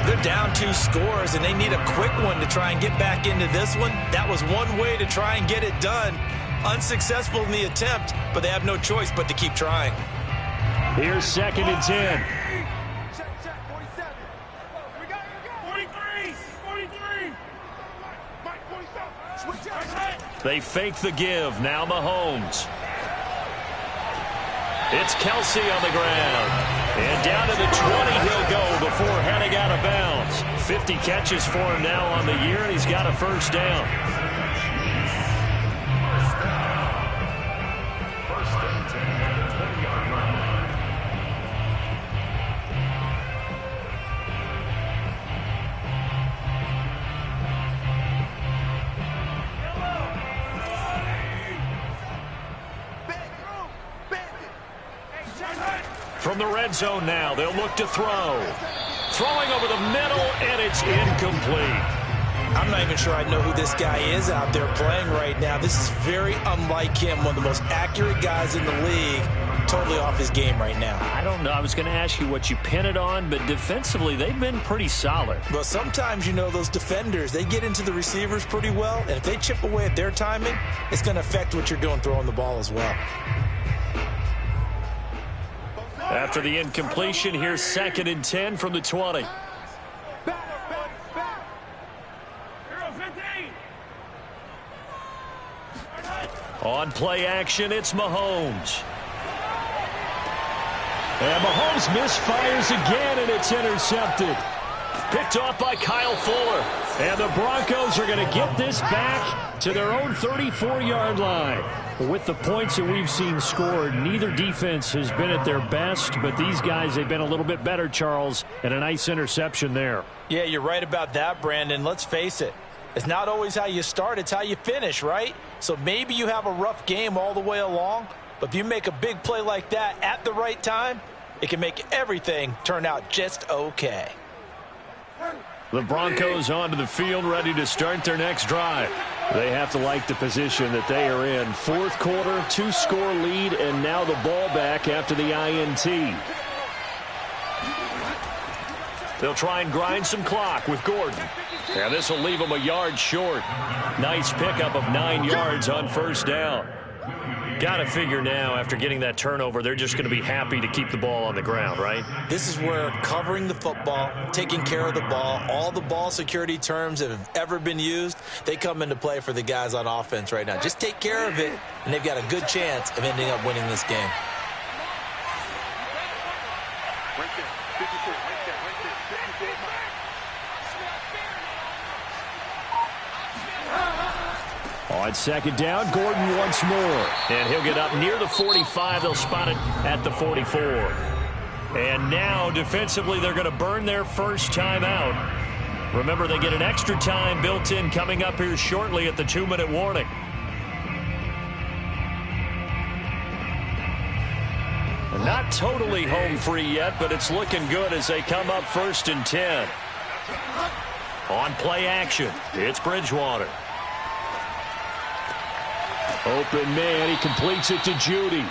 They're down 2 scores, and they need a quick one to try and get back into this one. That was one way to try and get it done. Unsuccessful in the attempt, but they have no choice but to keep trying. Here's 2nd and 10. They fake the give. Now Mahomes. It's Kelsey on the ground. And down to the 20 he'll go before heading out of bounds. 50 catches for him now on the year, and he's got a first down. From the red zone now, they'll look to throw. Throwing over the middle, and it's incomplete. I'm not even sure I know who this guy is out there playing right now. This is very unlike him, one of the most accurate guys in the league, totally off his game right now. I don't know. I was going to ask you what you pin it on, but defensively, they've been pretty solid. Well, sometimes, you know, those defenders, they get into the receivers pretty well, and if they chip away at their timing, it's going to affect what you're doing throwing the ball as well. After the incompletion, here's 2nd and 10 from the 20. On play action, it's Mahomes. And Mahomes misfires again, and it's intercepted. Picked off by Kyle Fuller. And the Broncos are going to get this back to their own 34-yard line. With the points that we've seen scored, neither defense has been at their best, but these guys, they've been a little bit better, Charles, and a nice interception there. Yeah, you're right about that, Brandon. Let's face it. It's not always how you start, it's how you finish, right? So maybe you have a rough game all the way along, but if you make a big play like that at the right time, it can make everything turn out just okay. The Broncos onto the field, ready to start their next drive. They have to like the position that they are in. 4th quarter, 2-score lead, and now the ball back after the INT. They'll try and grind some clock with Gordon. And this will leave them a yard short. Nice pickup of 9 yards on 1st down. Got to figure now, after getting that turnover, they're just going to be happy to keep the ball on the ground, right? This is where covering the football, taking care of the ball, all the ball security terms that have ever been used, they come into play for the guys on offense right now. Just take care of it, and they've got a good chance of ending up winning this game. On 2nd down, Gordon once more. And he'll get up near the 45. They'll spot it at the 44. And now, defensively, they're going to burn their first time out. Remember, they get an extra time built in coming up here shortly at the 2-minute warning. Not totally home free yet, but it's looking good as they come up 1st and 10. On play action, it's Bridgewater. Open man, he completes it to Judy.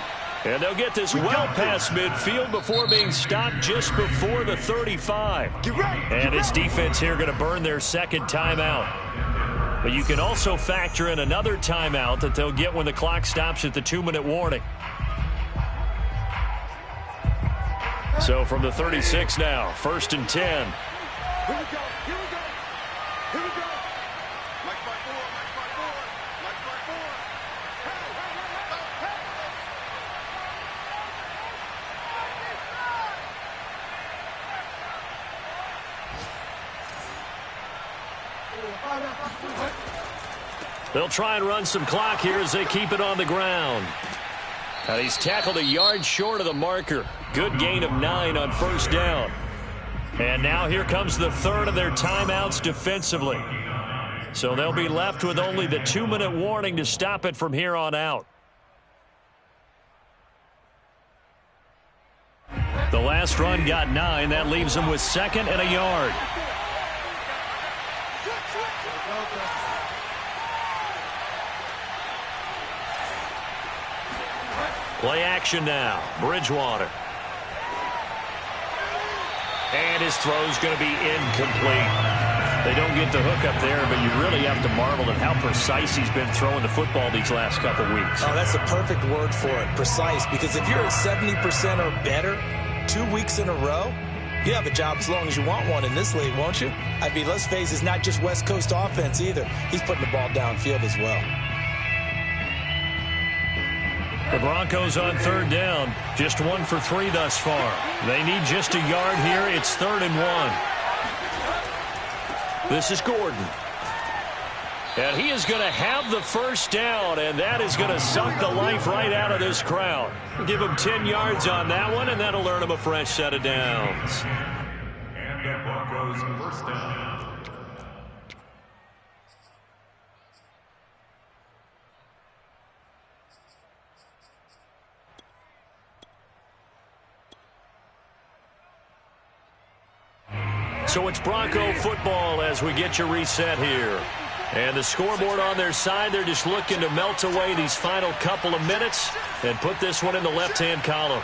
And they'll get this well past midfield before being stopped just before the 35. And this defense here going to burn their 2nd timeout. But you can also factor in another timeout that they'll get when the clock stops at the 2-minute warning. So from the 36 now, 1st and 10. Here we go. Here we go. Here we go. Like my four. Like my four. Like my four. Hey, hey, hey, hey, They'll try and run some clock here as they keep it on the ground. And he's tackled a yard short of the marker. Good gain of 9 on 1st down. And now here comes the 3rd of their timeouts defensively. So they'll be left with only the 2-minute warning to stop it from here on out. The last run got 9. That leaves them with 2nd and a yard. Play action now. Bridgewater. And his throw's going to be incomplete. They don't get the hook up there, but you really have to marvel at how precise he's been throwing the football these last couple weeks. Oh, that's the perfect word for it, precise. Because if you're at 70% or better 2 weeks in a row, you have a job as long as you want one in this league, won't you? I mean, let's face it, it's not just West Coast offense either. He's putting the ball downfield as well. The Broncos on 3rd down, just 1 for 3 thus far. They need just a yard here. It's 3rd and 1. This is Gordon. And he is going to have the 1st down, and that is going to suck the life right out of this crowd. Give him 10 yards on that one, and that'll earn him a fresh set of downs. And the Broncos 1st down. So it's Bronco football as we get you reset here. And the scoreboard on their side, they're just looking to melt away these final couple of minutes and put this one in the left-hand column.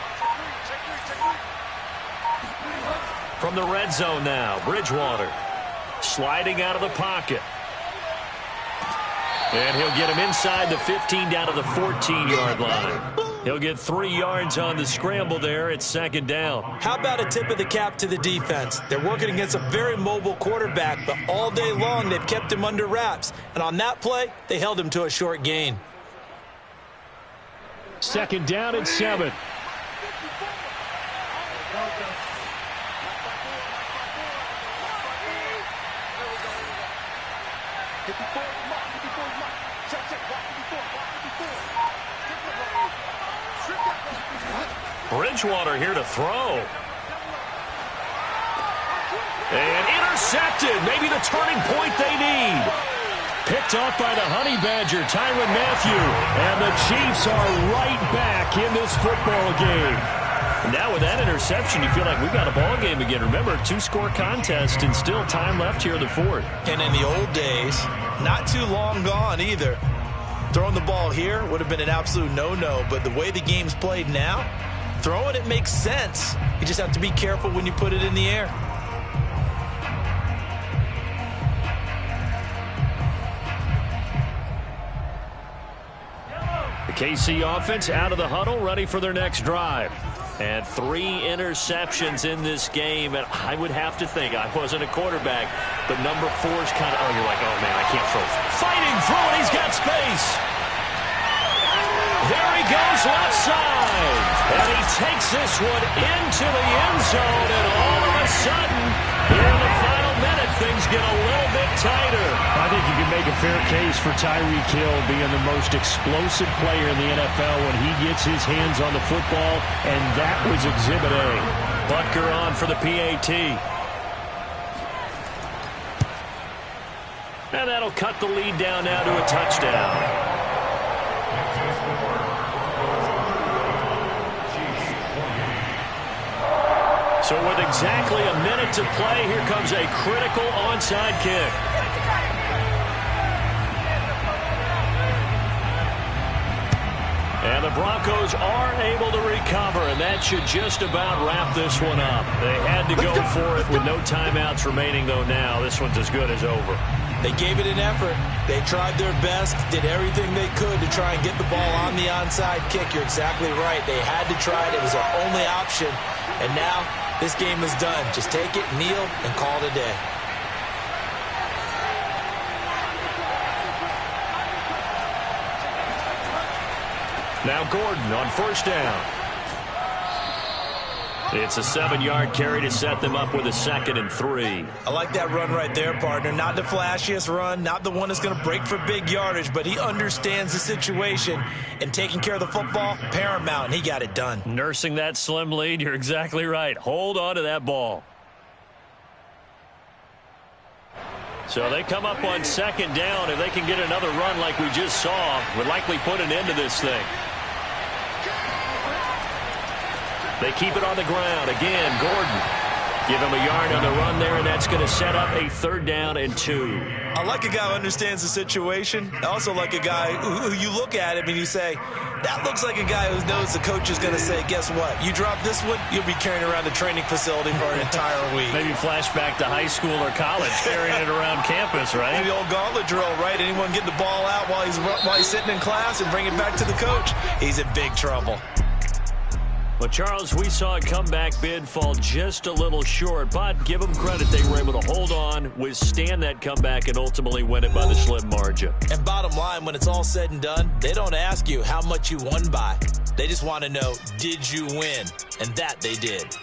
From the red zone now, Bridgewater sliding out of the pocket. And he'll get him inside the 15 down to the 14-yard line. He'll get 3 yards on the scramble there. It's second down. How about a tip of the cap to the defense? They're working against a very mobile quarterback, but all day long they've kept him under wraps. And on that play, they held him to a short gain. Second down and 7. Bridgewater here to throw. And intercepted. Maybe the turning point they need. Picked off by the Honey Badger, Tyrann Mathieu. And the Chiefs are right back in this football game. Now with that interception, you feel like we've got a ball game again. Remember, 2-score contest and still time left here in the fourth. And in the old days, not too long gone either. Throwing the ball here would have been an absolute no-no, but the way the game's played now, throwing it makes sense. You just have to be careful when you put it in the air. The KC offense out of the huddle, ready for their next drive. And 3 interceptions in this game. And I would have to think, I wasn't a quarterback, but number 4's kind of, you're like, oh, man, I can't throw. Fighting through it, he's got space. There he goes, left side. And he takes this one into the end zone. And all of a sudden, here in the final minute, things get a little bit tighter. I think you can make a fair case for Tyreek Hill being the most explosive player in the NFL when he gets his hands on the football, and that was Exhibit A. Butker on for the PAT. And that'll cut the lead down now to a touchdown. So with exactly a minute to play, here comes a critical onside kick. And the Broncos are able to recover, and that should just about wrap this one up. They had to go for it with no timeouts remaining, though now. This one's as good as over. They gave it an effort. They tried their best, did everything they could to try and get the ball on the onside kick. You're exactly right. They had to try it. It was their only option. And now this game is done. Just take it, kneel, and call it a day. Now Gordon on first down. It's a 7-yard carry to set them up with a 2nd and 3. I like that run right there, partner. Not the flashiest run, not the one that's going to break for big yardage, but he understands the situation, and taking care of the football, paramount, and he got it done. Nursing that slim lead, you're exactly right. Hold on to that ball. So they come up on 2nd down. If they can get another run like we just saw, would likely put an end to this thing. They keep it on the ground. Again, Gordon. Give him a yard on the run there, and that's going to set up a 3rd down and 2. I like a guy who understands the situation. I also like a guy who you look at him and you say, that looks like a guy who knows the coach is going to say, guess what? You drop this one, you'll be carrying around the training facility for an entire week. Maybe flashback to high school or college, carrying it around campus, right? Maybe the old gauntlet drill, right? Anyone get the ball out while he's sitting in class and bring it back to the coach? He's in big trouble. Well, Charles, we saw a comeback bid fall just a little short, but give them credit. They were able to hold on, withstand that comeback, and ultimately win it by the slim margin. And bottom line, when it's all said and done, they don't ask you how much you won by. They just want to know, did you win? And that they did.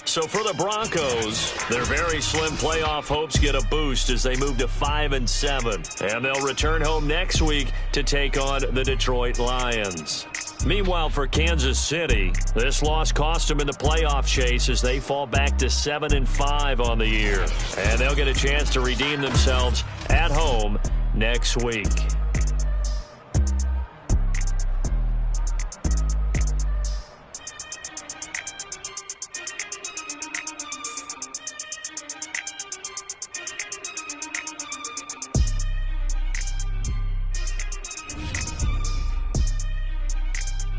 So for the Broncos, their very slim playoff hopes get a boost as they move to 5-7. And they'll return home next week to take on the Detroit Lions. Meanwhile, for Kansas City, this loss cost them in the playoff chase as they fall back to 7-5 on the year. And they'll get a chance to redeem themselves at home next week.